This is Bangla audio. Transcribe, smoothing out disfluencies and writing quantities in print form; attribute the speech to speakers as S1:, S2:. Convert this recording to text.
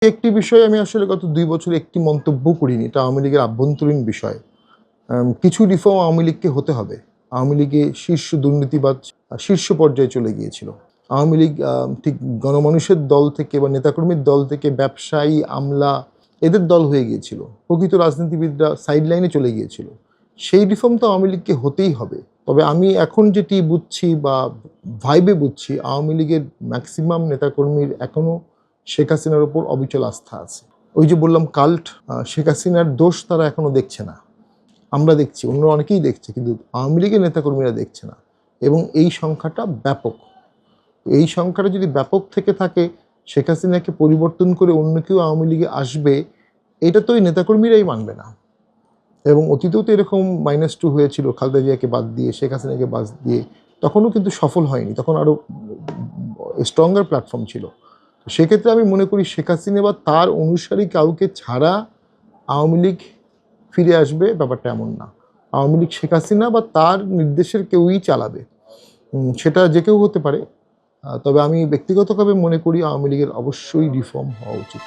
S1: একটি বিষয়ে আমি আসলে গত ২ বছরে একটি মন্তব্য করিনি। এটা আওয়ামী লীগের আভ্যন্তরীণ বিষয়। কিছু রিফর্ম আওয়ামী লীগকে হতে হবে। আওয়ামী লীগে শীর্ষ দুর্নীতিবাজ শীর্ষ পর্যায়ে চলে গিয়েছিল। আওয়ামী লীগ ঠিক গণমানুষের দল থেকে বা নেতাকর্মীর দল থেকে ব্যবসায়ী, আমলা এদের দল হয়ে গিয়েছিল। প্রকৃত রাজনীতিবিদরা সাইড লাইনে চলে গিয়েছিল। সেই রিফর্ম তো আওয়ামী লীগকে হতেই হবে। তবে আমি এখন যেটি বুঝছি বা ভাইবে বুঝছি, আওয়ামী লীগের ম্যাক্সিমাম নেতাকর্মীর এখনো শেখ হাসিনার উপর অবিচল আস্থা আছে। ওই যে বললাম কাল্ট, শেখ হাসিনার দোষ তারা এখনো দেখছে না। আমরা দেখছি, অন্য অনেকেই দেখছে, কিন্তু আওয়ামী লীগের নেতাকর্মীরা দেখছে না। এবং এই সংখ্যাটা ব্যাপক। এই সংখ্যাটা যদি ব্যাপক থেকে থাকে, শেখ হাসিনাকে পরিবর্তন করে অন্য কেউ আওয়ামী লীগে আসবে, এটা তো ওই নেতাকর্মীরাই মানবে না। এবং অতীতেও তো এরকম -2 হয়েছিল, খালেদা জিয়াকে বাদ দিয়ে, শেখ হাসিনাকে বাদ দিয়ে। তখনও কিন্তু সফল হয়নি, তখন আরও স্ট্রঙ্গার প্ল্যাটফর্ম ছিল। সেক্ষেত্রে আমি মনে করি শেখ হাসিনা বা তার অনুসারী কাউকে ছাড়া আওয়ামী লীগ ফিরে আসবে, ব্যাপারটা এমন না। আওয়ামী লীগ শেখ হাসিনা বা তার নির্দেশের কেউই চালাবে। সেটা যে কেউ হতে পারে। তবে আমি ব্যক্তিগতভাবে মনে করি আওয়ামী লীগের অবশ্যই রিফর্ম হওয়া উচিত।